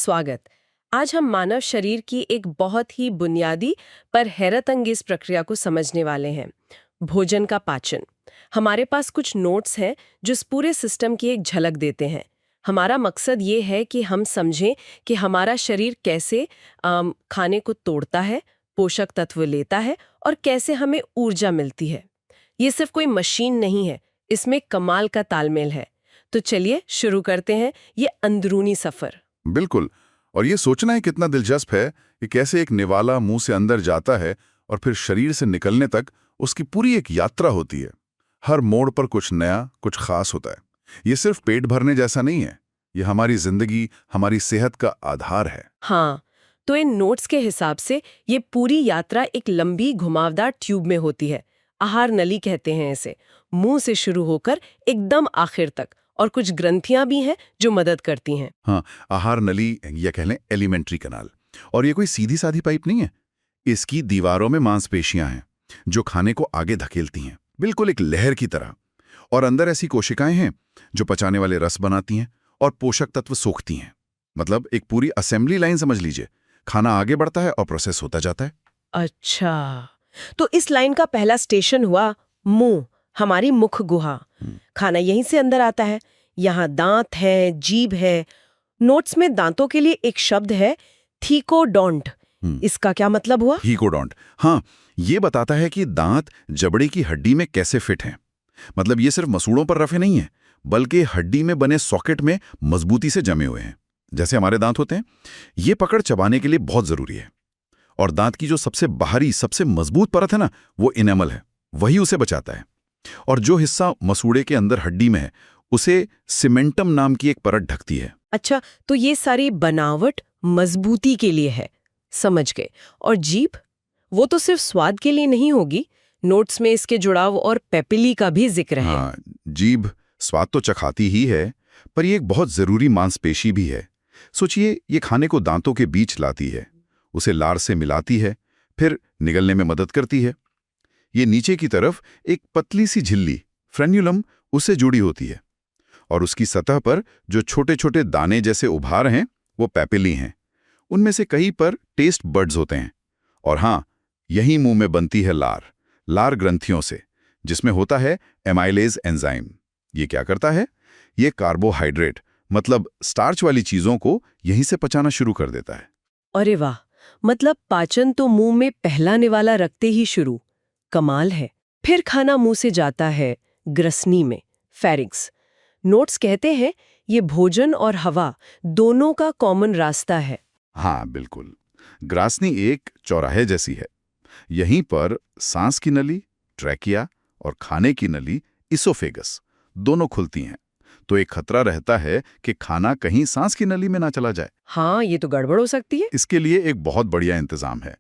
स्वागत। आज हम मानव शरीर की एक बहुत ही बुनियादी पर हैरतअंगेज प्रक्रिया को समझने वाले हैं, भोजन का पाचन। हमारे पास कुछ नोट्स हैं जो इस पूरे सिस्टम की एक झलक देते हैं। हमारा मकसद ये है कि हम समझें कि हमारा शरीर कैसे खाने को तोड़ता है, पोषक तत्व लेता है और कैसे हमें ऊर्जा मिलती है। ये सिर्फ कोई मशीन नहीं है, इसमें कमाल का तालमेल है। तो चलिए शुरू करते हैं ये अंदरूनी सफर। बिल्कुल। और ये सोचना है कितना दिलचस्प है कि कैसे एक निवाला मुंह से अंदर जाता है और फिर शरीर से निकलने तक उसकी पूरी एक यात्रा होती है। हर मोड़ पर कुछ नया, कुछ खास होता है। ये सिर्फ पेट भरने जैसा नहीं है, ये हमारी जिंदगी, हमारी सेहत का आधार है। हाँ, तो इन नोट्स के हिसाब से ये पूरी यात्रा एक लंबी घुमावदार ट्यूब में होती है। आहार नली कहते हैं इसे। मुंह से शुरू होकर एकदम आखिर तक, और कुछ ग्रंथियां भी हैं जो मदद करती हैं। हाँ, आहार नली या कह लें एलिमेंट्री कनाल। और ये कोई सीधी साधी पाइप नहीं है। इसकी दीवारों में मांसपेशियां हैं जो खाने को आगे धकेलती हैं, बिल्कुल एक लहर की तरह। और अंदर ऐसी कोशिकाएं हैं जो पचाने वाले रस बनाती हैं और पोषक तत्व सोखती हैं। मतलब एक पूरी असेंबली लाइन समझ लीजिए। खाना आगे बढ़ता है और प्रोसेस होता जाता है। अच्छा, तो इस लाइन का पहला स्टेशन हुआ मुंह, हमारी मुख गुहा। खाना यहीं से अंदर आता है। यहाँ दांत है, जीभ है। नोट्स में दांतों के लिए एक शब्द है, थीकोडोंट। इसका क्या मतलब हुआ? थीकोडोंट, हाँ, ये बताता है कि दांत जबड़े की हड्डी में कैसे फिट हैं। मतलब ये सिर्फ मसूड़ों पर रफे नहीं है, बल्कि हड्डी में बने सॉकेट में मजबूती से जमे हुए हैं, जैसे हमारे दांत होते हैं। ये पकड़ चबाने के लिए बहुत जरूरी है। और दांत की जो सबसे बाहरी, सबसे मजबूत परत है ना, वो इनेमल है, वही उसे बचाता है। और जो हिस्सा मसूड़े के अंदर हड्डी में है, उसे सीमेंटम नाम की एक परत ढकती है। अच्छा, तो ये सारी बनावट मजबूती के लिए है, समझ गए। और जीभ, वो तो सिर्फ स्वाद के लिए नहीं होगी। नोट्स में इसके जुड़ाव और पेपिली का भी जिक्र है। हाँ, जीभ स्वाद तो चखाती ही है, पर ये एक बहुत जरूरी मांसपेशी भी है। सोचिए, ये खाने को दांतों के बीच लाती है, उसे लार से मिलाती है, फिर निगलने में मदद करती है। ये नीचे की तरफ एक पतली सी झिल्ली, फ्रेन्युलम, उससे जुड़ी होती है। और उसकी सतह पर जो छोटे छोटे दाने जैसे उभार हैं, वो पेपिली हैं। उनमें से कई पर टेस्ट बड्स होते हैं। और हाँ, यही मुंह में बनती है लार ग्रंथियों से, जिसमें होता है एमाइलेज एंजाइम। ये क्या करता है? ये कार्बोहाइड्रेट, मतलब स्टार्च वाली चीजों को यहीं से पचाना शुरू कर देता है। अरे वाह, मतलब पाचन तो मुंह में पहला निवाला रखते ही शुरू। कमाल है। फिर खाना मुंह से जाता है ग्रसनी में, फेरिंक्स। नोट्स कहते हैं ये भोजन और हवा दोनों का कॉमन रास्ता है। हाँ, बिल्कुल। ग्रासनी एक चौराहे जैसी है। यहीं पर सांस की नली, ट्रैकिया, और खाने की नली, इसोफेगस, दोनों खुलती हैं। तो एक खतरा रहता है कि खाना कहीं सांस की नली में ना चला जाए। हाँ, ये तो गड़बड़ हो सकती है। इसके लिए एक बहुत बढ़िया इंतजाम है।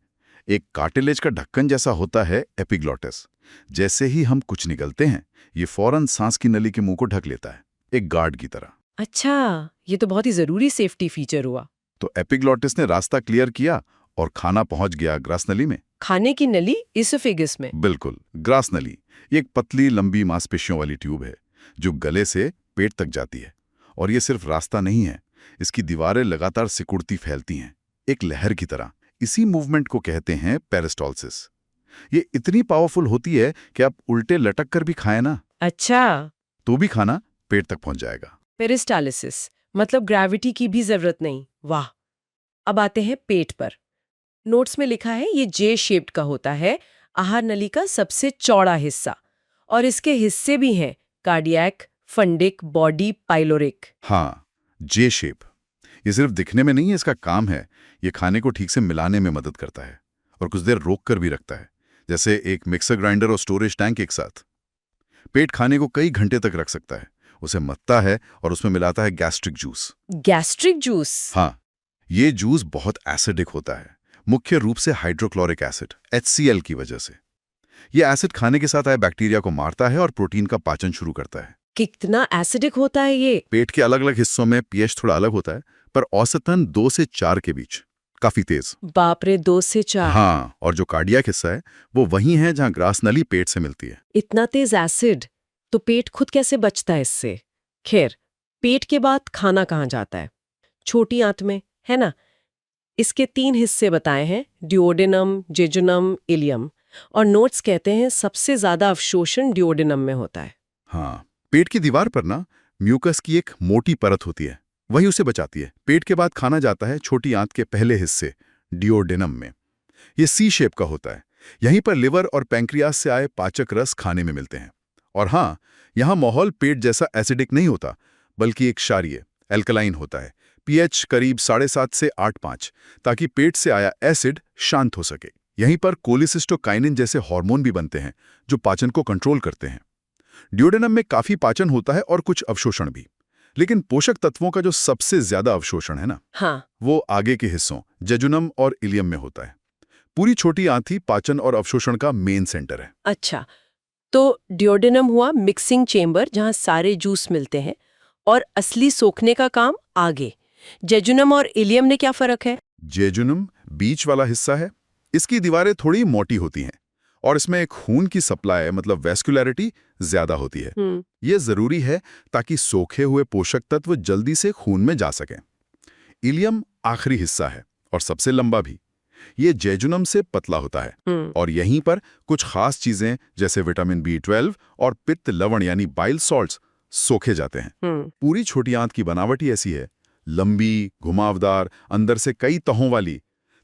एक कार्टिलेज का ढक्कन जैसा होता है एपिग्लॉटिस। जैसे ही हम कुछ निगलते हैं, ये फौरन सांस की नली के मुंह को ढक लेता है, एक गार्ड की तरह। अच्छा, ये तो बहुत ही जरूरी सेफ्टी फीचर हुआ। तो एपिग्लॉटिस ने रास्ता क्लियर किया और खाना पहुंच गया ग्रास नली में। खाने की नली इसोफेगस में। बिल्कुल, ग्रास नली ये एक पतली लंबी मांसपेशियों वाली ट्यूब है जो गले से पेट तक जाती है। और ये सिर्फ रास्ता नहीं है, इसकी दीवारें लगातार सिकुड़ती फैलती हैं, एक लहर की तरह। इसी मूवमेंट को कहते हैं पेरिस्टालसिस। ये इतनी पावरफुल होती है कि आप उल्टे लटक कर भी खाएं ना, अच्छा, तो भी खाना पेट तक पहुंच जाएगा। पेरिस्टालिसिस, मतलब ग्रेविटी की भी जरूरत नहीं। वाह। अब आते हैं पेट पर। नोट्स में लिखा है ये जे शेप्ड का होता है, आहार नली का सबसे चौड़ा हिस्सा। और इसके हिस्से भी हैं, कार्डियक, फंडिक, बॉडी, पाइलोरिक। हाँ, जे शेप। ये सिर्फ दिखने में नहीं है, इसका काम है ये खाने को ठीक से मिलाने में मदद करता है और कुछ देर रोक कर भी रखता है, जैसे एक मिक्सर ग्राइंडर और स्टोरेज टैंक एक साथ। पेट खाने को कई घंटे तक रख सकता है, उसे मथता है और उसमें मिलाता है गैस्ट्रिक जूस। Gastric juice? हाँ, ये जूस बहुत एसिडिक होता है, मुख्य रूप से हाइड्रोक्लोरिक एसिड HCl की वजह से। ये एसिड खाने के साथ आए बैक्टीरिया को मारता है और प्रोटीन का पाचन शुरू करता है। कितना एसिडिक होता है ये? पेट के अलग अलग हिस्सों में पीएच थोड़ा अलग होता है, पर औसतन 2 से 4 के बीच, काफी तेज। बाप रे, 2 से 4? हाँ, और जो कार्डियक हिस्सा है वो वही है जहां ग्रास नली पेट से मिलती है। इतना तेज एसिड, तो पेट खुद कैसे बचता है इससे? खैर, पेट के बाद खाना कहाँ जाता है? छोटी आंत में, है ना? इसके 3 हिस्से बताए हैं, ड्यूओडेनम, जेजुनम, इलियम। और नोट्स कहते हैं सबसे ज्यादा अवशोषण ड्यूओडेनम में होता है। हाँ, पेट की दीवार पर ना म्यूकस की एक मोटी परत होती है, वही उसे बचाती है। पेट के बाद खाना जाता है छोटी आंत के पहले हिस्से डिओडेनम में। ये सी शेप का होता है। यहीं पर लिवर और पैंक्रियास से आए पाचक रस खाने में मिलते हैं। और हाँ, यहाँ माहौल पेट जैसा एसिडिक नहीं होता, बल्कि एक क्षारीय एल्कलाइन होता है। पीएच करीब 7.5 से 8.5, ताकि पेट से आया एसिड शांत हो सके। यहीं पर कोलिसिस्टोकाइनिन जैसे हार्मोन भी बनते हैं, जो पाचन को कंट्रोल करते हैं। ड्यूडेनम में काफी पाचन होता है और कुछ अवशोषण भी। लेकिन पोषक तत्वों का जो सबसे ज्यादा अवशोषण है ना, हाँ, वो आगे के हिस्सों जेजुनम और इलियम में होता है। पूरी छोटी आंत ही पाचन और अवशोषण का मेन सेंटर है। अच्छा। तो ड्यूओडेनम हुआ मिक्सिंग चेंबर जहां सारे जूस मिलते हैं, और असली सोखने का काम आगे। जेजुनम और इलियम में क्या फर्क है? जेजुनम बीच वाला हिस्सा है। इसकी दीवारें थोड़ी मोटी होती हैं और इसमें खून की सप्लाई मतलब वैस्कुलैरिटी ज्यादा होती है। ये जरूरी है ताकि सोखे हुए पोषक तत्व जल्दी से खून में जा सकें। इलियम आखिरी हिस्सा है और सबसे लंबा भी। ये जेजुनम से पतला होता है और यहीं पर कुछ खास चीजें जैसे विटामिन B12 और पित्त लवण यानी बाइल सॉल्ट्स सोखे जाते हैं। पूरी छोटी आंत की बनावट ही ऐसी है, लंबी, घुमावदार, अंदर से कई तहों वाली,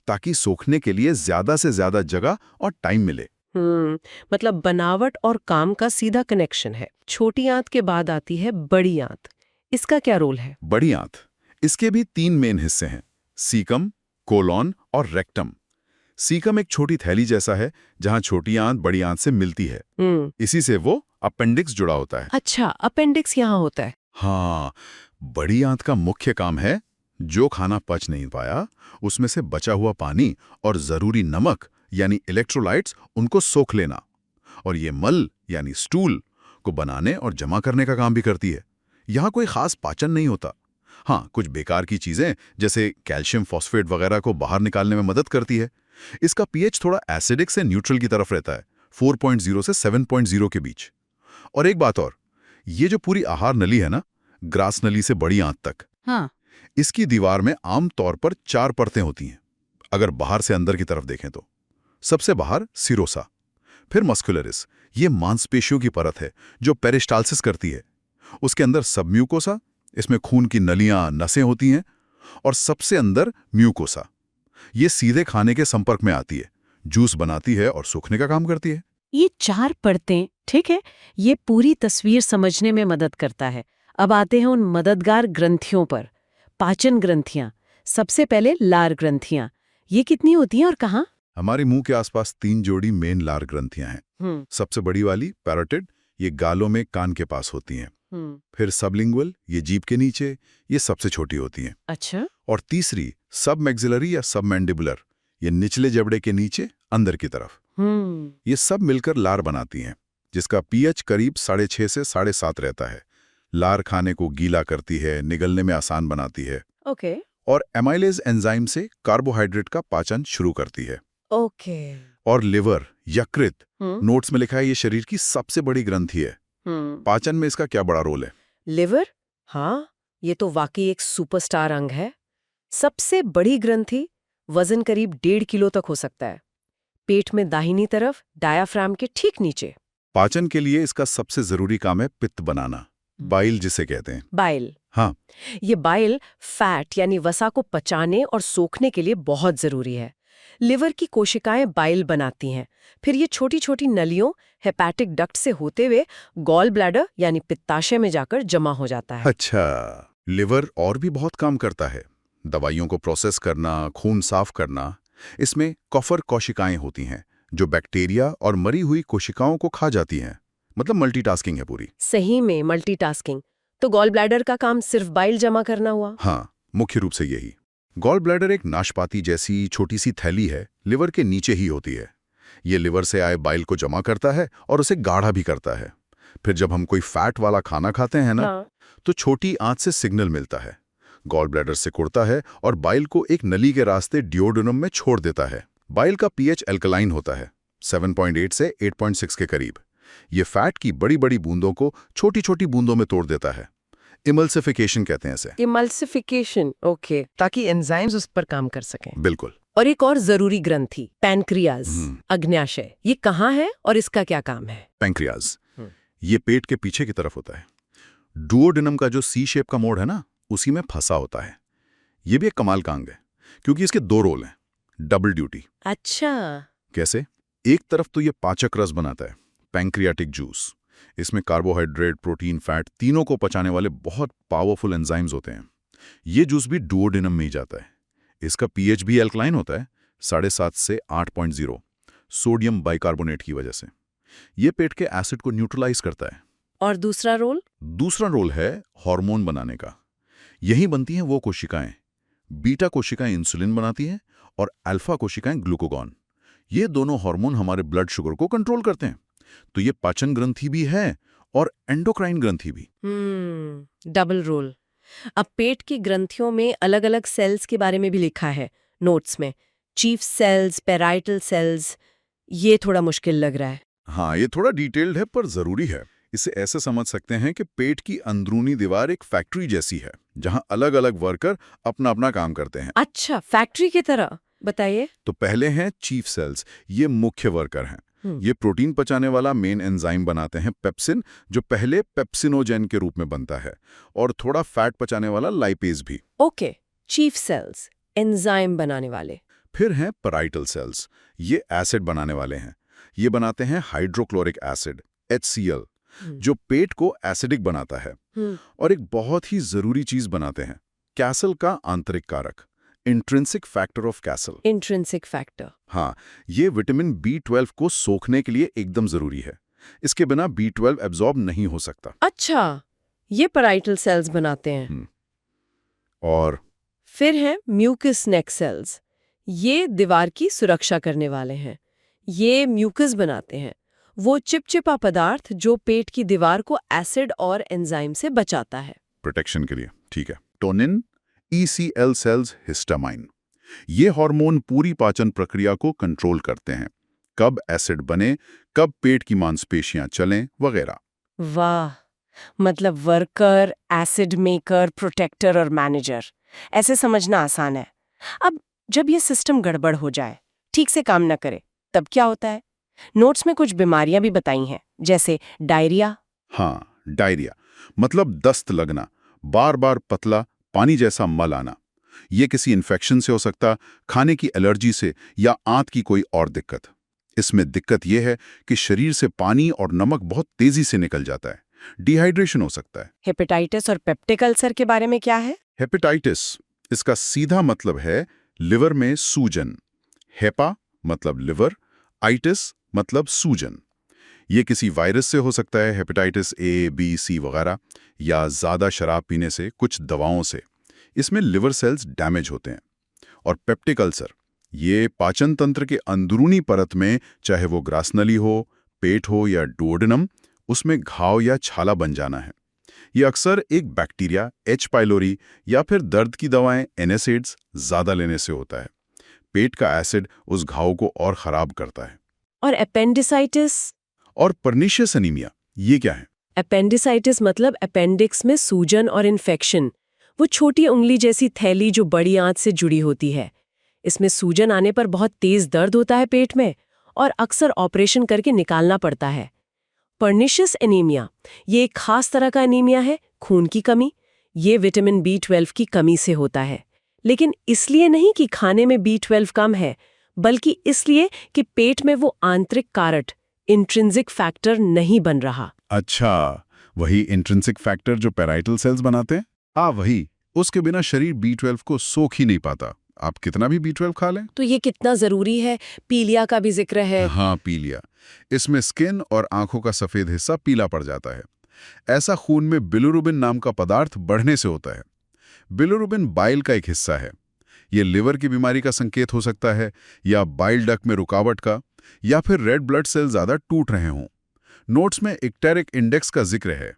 ताकि सोखने के लिए ज्यादा से ज्यादा जगह और टाइम मिले। मतलब बनावट और काम का सीधा कनेक्शन है। छोटी आंत के बाद आती है बड़ी आंत। इसका क्या रोल है? बड़ी आंत, इसके भी 3 मेन हिस्से हैं, सीकम, कोलॉन और रेक्टम। सीकम एक छोटी थैली जैसा है जहां छोटी आंत बड़ी आंत से मिलती है। इसी से वो अपेंडिक्स जुड़ा होता है। अच्छा, अपेंडिक्स यहाँ होता है। हाँ, बड़ी आंत का मुख्य काम है जो खाना पच नहीं पाया उसमें से बचा हुआ पानी और जरूरी नमक यानी इलेक्ट्रोलाइट्स उनको सोख लेना। और ये मल यानी स्टूल को बनाने और जमा करने का काम भी करती है। यहाँ कोई खास पाचन नहीं होता। हाँ, कुछ बेकार की चीजें जैसे कैल्शियम फॉस्फेट वगैरह को बाहर निकालने में मदद करती है। इसका पीएच थोड़ा एसिडिक से न्यूट्रल की तरफ रहता है, 4.0 से 7.0 के बीच। और एक बात और, ये जो पूरी आहार नली है ना, ग्रास नली से बड़ी आंत तक, हाँ, इसकी दीवार में आम तौर पर 4 परतें होती हैं। अगर बाहर से अंदर की तरफ देखें तो सबसे बाहर सिरोसा, फिर मस्कुलरिस, ये मांसपेशियों की परत है जो पेरिस्टाल्सिस करती है। उसके अंदर सबम्यूकोसा, इसमें खून की नलियां, नसें होती हैं। और सबसे अंदर म्यूकोसा, ये सीधे खाने के संपर्क में आती है, जूस बनाती है और सूखने का काम करती है। ये 4 परतें, ठीक है, ये पूरी तस्वीर समझने में मदद करता है। अब आते हैं उन मददगार ग्रंथियों पर। पाचन ग्रंथियां। सबसे पहले लार ग्रंथियां। ये कितनी होती हैं और कहाँ? हमारे मुंह के आसपास 3 जोड़ी मेन लार ग्रंथियां हैं। सबसे बड़ी वाली पैरोटिड, ये गालों में कान के पास होती हैं। फिर सबलिंगुअल, ये जीभ के नीचे, ये सबसे छोटी होती हैं। अच्छा। और तीसरी सब मैक्सिलरी या सब मैंडिबुलर, ये निचले जबड़े के नीचे अंदर की तरफ। ये सब मिलकर लार बनाती हैं, जिसका पीएच करीब 6.5 से 7.5 रहता है। लार खाने को गीला करती है, निगलने में आसान बनाती है। ओके। और एमाइलेज एंजाइम से कार्बोहाइड्रेट का पाचन शुरू करती है। ओके। और लिवर, यकृत, नोट्स में लिखा है ये शरीर की सबसे बड़ी ग्रंथि है। पाचन में इसका क्या बड़ा रोल है? लिवर? हाँ, ये तो वाकई एक सुपरस्टार अंग है। सबसे बड़ी ग्रंथि, वजन करीब 1.5 किलो तक हो सकता है। पेट में दाहिनी तरफ, डायाफ्राम के ठीक नीचे। पाचन के लिए इसका सबसे जरूरी काम है पित्त बनाना, बाइल जिसे कहते हैं। बाइल? हाँ, ये बाइल फैट यानी वसा को पचाने और सोखने के लिए बहुत जरूरी है। लिवर की कोशिकाएं बाइल बनाती हैं, फिर ये छोटी छोटी नलियों हेपेटिक डक्ट से होते हुए गॉल ब्लैडर यानी पित्ताशय में जाकर जमा हो जाता है। अच्छा, लिवर और भी बहुत काम करता है। दवाइयों को प्रोसेस करना, खून साफ करना। इसमें कॉफर कोशिकाएं होती हैं जो बैक्टीरिया और मरी हुई कोशिकाओं को खा जाती हैं। मतलब मल्टीटास्किंग है पूरी। सही में मल्टीटास्किंग। तो गॉल ब्लैडर का काम सिर्फ बाइल जमा करना हुआ? हाँ, मुख्य रूप से यही। गॉल ब्लैडर एक नाशपाती जैसी छोटी सी थैली है, लिवर के नीचे ही होती है। ये लिवर से आए बाइल को जमा करता है और उसे गाढ़ा भी करता है। फिर जब हम कोई फैट वाला खाना खाते हैं ना, तो छोटी आंत से सिग्नल मिलता है, गॉल ब्लैडर से कुड़ता है और बाइल को एक नली के रास्ते डिओडेनम में छोड़ देता है। बाइल का पीएच एल्कलाइन होता है, 7.8 से 8.6 के करीब। ये फैट की बड़ी बड़ी बूंदों को छोटी छोटी बूंदों में तोड़ देता है। इमल्सिफिकेशन कहते हैं इसे। इमल्सिफिकेशन, ओके, ताकि एंजाइम्स उस पर काम कर सकें। बिल्कुल। और एक और जरूरी ग्रंथि, पैनक्रियाज, अग्न्याशय, ये कहाँ है और इसका क्या काम है? पैंक्रियाज ये पेट के पीछे की तरफ होता है। डुओडेनम का जो सी शेप का मोड़ है ना, उसी में फंसा होता है। ये भी एक कमाल का अंग है, क्योंकि इसके 2 रोल हैं, डबल ड्यूटी। अच्छा। कैसे? एक तरफ तो ये पाचक रस बनाता है, पैंक्रियाटिक जूस। इसमें कार्बोहाइड्रेट, प्रोटीन, फैट तीनों को पचाने वाले बहुत पावरफुल एंजाइम्स होते हैं। ये जूस भी डुओडेनम में ही जाता है। इसका पीएच भी एल्कलाइन होता है, 7.5 से 8.0, सोडियम बाइकार्बोनेट की वजह से। ये पेट के एसिड को न्यूट्रलाइज करता है। और दूसरा रोल? दूसरा रोल है हार्मोन बनाने का। यही बनती हैं वो कोशिकाएं। बीटा कोशिकाएं इंसुलिन बनाती हैं और अल्फा कोशिकाएं ग्लूकागॉन। ये दोनों हार्मोन हमारे ब्लड शुगर को कंट्रोल करते हैं। तो ये पाचन ग्रंथि भी है और एंडोक्राइन ग्रंथि भी। Double role. अब पेट की ग्रंथियों में अलग अलग सेल्स के बारे में भी लिखा है नोट्स में, चीफ सेल्स, पेराइटल सेल्स। ये थोड़ा मुश्किल लग रहा है। हाँ, ये थोड़ा डिटेल्ड है पर जरूरी है। इसे ऐसे समझ सकते हैं कि पेट की अंदरूनी दीवार एक फैक्ट्री जैसी है, जहां अलग अलग वर्कर अपना अपना काम करते हैं। अच्छा, फैक्ट्री की तरह, बताइए। तो पहले हैं चीफ सेल्स। ये मुख्य वर्कर हैं। ये प्रोटीन पचाने वाला मेन एंजाइम बनाते हैं पेप्सिन, जो पहले पेप्सिनोजेन के रूप में बनता है, और थोड़ा फैट पचाने वाला लाइपेज भी। ओके, चीफ सेल्स, एंजाइम बनाने वाले। फिर हैं पेराइटल सेल्स। ये एसिड बनाने वाले हैं। ये बनाते हैं हाइड्रोक्लोरिक एसिड, HCl, जो पेट को एसिडिक बनाता है। और एक बहुत ही जरूरी चीज बनाते हैं, कैसल का आंतरिक कारक, intrinsic factor of castle. Intrinsic factor? हाँ, ये विटामिन B12 को सोखने के लिए एकदम जरूरी है। इसके बिना B12 एब्जॉर्ब नहीं हो सकता। अच्छा, ये पेराइटल सेल्स बनाते हैं। और फिर है म्यूकस नेक सेल्स। ये दीवार की सुरक्षा करने वाले हैं। ये म्यूकस बनाते हैं, वो चिपचिपा पदार्थ जो पेट की दीवार को एसिड और एंजाइम से बचाता है। प्रोटेक्शन के लिए, ठीक है। टोनिन, ECL सेल्स, हिस्टामाइन, ये हार्मोन पूरी पाचन प्रक्रिया को कंट्रोल करते हैं। कब एसिड बने, कब पेट की मांसपेशियां चलें, वगैरह। वाह, मतलब वर्कर, एसिड मेकर, प्रोटेक्टर और मैनेजर, ऐसे समझना आसान है। अब जब ये सिस्टम गड़बड़ हो जाए, ठीक से काम न करे, तब क्या होता है? नोट्स में कुछ बीमारियां भी बताई हैं, जैसे डायरिया। हाँ, डायरिया मतलब दस्त लगना, बार बार पतला पानी जैसा मल आना। ये किसी इन्फेक्शन से हो सकता, खाने की एलर्जी से, या आंत की कोई और दिक्कत। इसमें दिक्कत यह है कि शरीर से पानी और नमक बहुत तेजी से निकल जाता है। डिहाइड्रेशन हो सकता है। हेपेटाइटिस और पेप्टिक अल्सर के बारे में क्या है? हेपेटाइटिस, इसका सीधा मतलब है लिवर में सूजन। हेपा मतलब लिवर, आइटिस मतलब सूजन। ये किसी वायरस से हो सकता है, हेपेटाइटिस A, B, C वगैरह, या ज़्यादा शराब पीने से, कुछ दवाओं से। इसमें लिवर सेल्स डैमेज होते हैं। और पेप्टिक अल्सर, ये पाचन तंत्र के अंदरूनी परत में, चाहे वो ग्रासनली हो, पेट हो या डुओडेनम, उसमें घाव या छाला बन जाना है। ये अक्सर एक बैक्टीरिया, H. पाइलोरी, या फिर दर्द की दवाएं, NSAIDs ज़्यादा लेने से होता है। पेट का एसिड उस घाव को और खराब करता है। और एपेंडिसाइटिस और पर्निशियस एनीमिया, ये क्या है? एपेंडिसाइटिस मतलब अपेंडिक्स में सूजन और इन्फेक्शन। वो छोटी उंगली जैसी थैली जो बड़ी आंत से जुड़ी होती है। इसमें सूजन आने पर बहुत तेज दर्द होता है पेट में, और अक्सर ऑपरेशन करके निकालना पड़ता है। पर्निशियस एनीमिया, ये एक खास तरह का एनीमिया है, खून की कमी। ये विटामिन B12 की कमी से होता है, लेकिन इसलिए नहीं कि खाने में B12 कम है, बल्कि इसलिए कि पेट में वो आंतरिक कारक, इंट्रिंसिक फैक्टर नहीं बन रहा। अच्छा, वही इंट्रिंसिक फैक्टर जो पेराइटल सेल्स बनाते हैं? हाँ, वही। उसके बिना शरीर B12 को सोख ही नहीं पाता। आप कितना भी B12 खा लें। तो ये कितना जरूरी है? पीलिया का भी जिक्र है। हाँ, पीलिया। इसमें स्किन और आंखों का सफेद हिस्सा पीला पड़ जाता है। ऐसा खून में बिलिरुबिन नाम का पदार्थ बढ़ने से होता है। बिलिरुबिन बाइल का एक हिस्सा है। ये लिवर की बीमारी का संकेत हो सकता है, या बाइल डक्ट में रुकावट का, या फिर रेड ब्लड सेल ज्यादा टूट रहे हों। नोट्स में इक्टेरिक इंडेक्स का जिक्र है।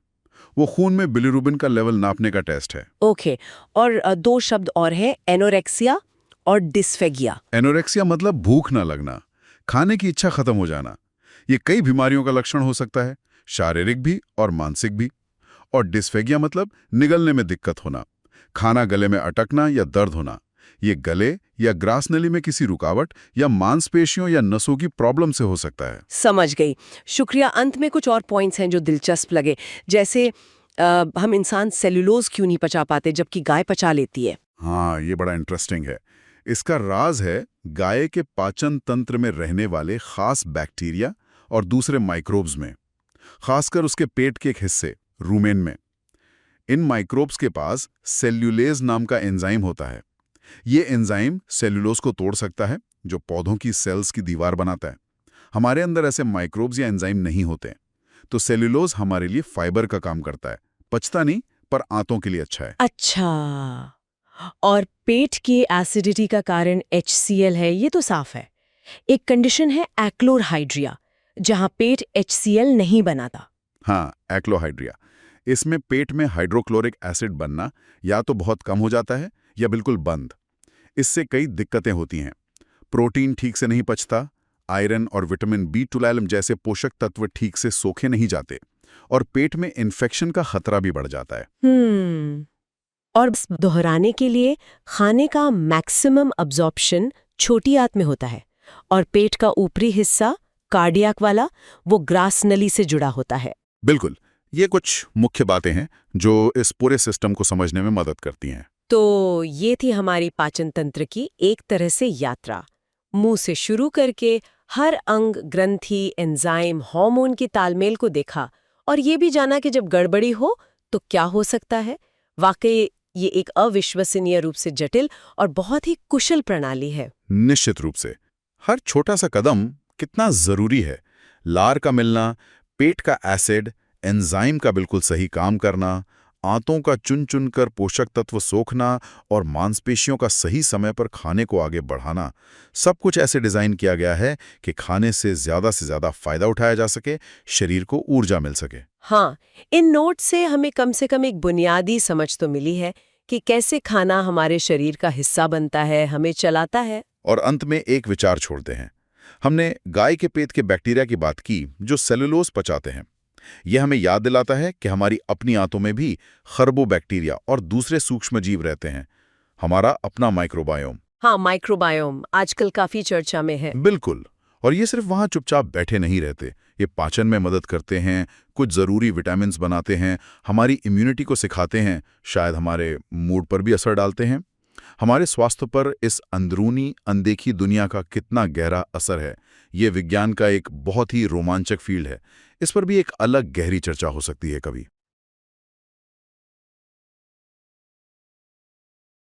वो खून में बिलिरुबिन का लेवल नापने का टेस्ट है। ओके, और 2 शब्द और हैं, एनोरेक्सिया और डिस्फेगिया। एनोरेक्सिया मतलब भूख ना लगना, खाने की इच्छा खत्म हो जाना। ये कई बीमारियों का लक्षण हो सकता है, शारीरिक भी और मानसिक भी। और डिस्फेगिया मतलब निगलने में दिक्कत होना, खाना गले में अटकना या दर्द होना। ये गले या ग्रास नली में किसी रुकावट या मांसपेशियों या नसों की प्रॉब्लम से हो सकता है। समझ गई। शुक्रिया। अंत में कुछ और पॉइंट्स हैं जो दिलचस्प लगे, जैसे हम इंसान सेलुलोज क्यों नहीं पचा पाते जबकि गाय पचा लेती है। हाँ, ये बड़ा इंटरेस्टिंग है। इसका राज है गाय के पाचन तंत्र में रहने वाले खास बैक्टीरिया और दूसरे माइक्रोब्स में, खासकर उसके पेट के एक हिस्से रूमेन में। इन माइक्रोब्स के पास सेल्यूलेज नाम का एंजाइम होता है। ये एंजाइम सेल्यूलोज को तोड़ सकता है, जो पौधों की सेल्स की दीवार बनाता है। हमारे अंदर ऐसे माइक्रोब्स या एंजाइम नहीं होते, तो सेल्यूलोज हमारे लिए फाइबर का काम करता है। पचता नहीं, पर आंतों के लिए अच्छा है। अच्छा, और पेट की एसिडिटी का कारण HCl है, ये तो साफ है। एक कंडीशन है एक्लोरहाइड्रिया, जहां पेट HCl नहीं बनाता। हाँ, एक्लोहाइड्रिया। इसमें पेट में हाइड्रोक्लोरिक एसिड बनना या तो बहुत कम हो जाता है या बिल्कुल बंद। इससे कई दिक्कतें होती हैं। प्रोटीन ठीक से नहीं पचता, आयरन और विटामिन B12 जैसे पोषक तत्व ठीक से सोखे नहीं जाते, और पेट में इन्फेक्शन का खतरा भी बढ़ जाता है। और बस दोहराने के लिए, खाने का मैक्सिमम अब्जॉर्प्शन छोटी आंत में होता है और पेट का ऊपरी हिस्सा कार्डियक वाला वो ग्रास नली से जुड़ा होता है। बिल्कुल, ये कुछ मुख्य बातें हैं जो इस पूरे सिस्टम को समझने में मदद करती हैं। तो ये थी हमारी पाचन तंत्र की एक तरह से यात्रा, मुंह से शुरू करके हर अंग, ग्रंथि, एंजाइम, हार्मोन की तालमेल को देखा, और ये भी जाना कि जब गड़बड़ी हो तो क्या हो सकता है। वाकई ये एक अविश्वसनीय रूप से जटिल और बहुत ही कुशल प्रणाली है। निश्चित रूप से हर छोटा सा कदम कितना जरूरी है। लार का मिलना, पेट का एसिड, एंजाइम का बिल्कुल सही काम करना, आंतों का चुन चुन कर पोषक तत्व सोखना और मांसपेशियों का सही समय पर खाने को आगे बढ़ाना, सब कुछ ऐसे डिजाइन किया गया है कि खाने से ज्यादा फायदा उठाया जा सके, शरीर को ऊर्जा मिल सके। हाँ, इन नोट से हमें कम से कम एक बुनियादी समझ तो मिली है कि कैसे खाना हमारे शरीर का हिस्सा बनता है, हमें चलाता है। और अंत में एक विचार छोड़ते हैं। हमने गाय के पेट के बैक्टीरिया की बात की जो सेलुलोज पचाते हैं। यह हमें याद दिलाता है कि हमारी अपनी आंतों में भी खरबों बैक्टीरिया और दूसरे सूक्ष्म जीव रहते हैं, हमारा अपना माइक्रोबायोम। हाँ, माइक्रोबायोम आजकल काफी चर्चा में है। बिल्कुल, और ये सिर्फ वहां चुपचाप बैठे नहीं रहते, ये पाचन में मदद करते हैं, कुछ जरूरी विटामिन्स बनाते हैं, हमारी इम्यूनिटी को सिखाते हैं, शायद हमारे मूड पर भी असर डालते हैं। हमारे स्वास्थ्य पर इस अंदरूनी अनदेखी दुनिया का कितना गहरा असर है, ये विज्ञान का एक बहुत ही रोमांचक फील्ड है। इस पर भी एक अलग गहरी चर्चा हो सकती है कभी।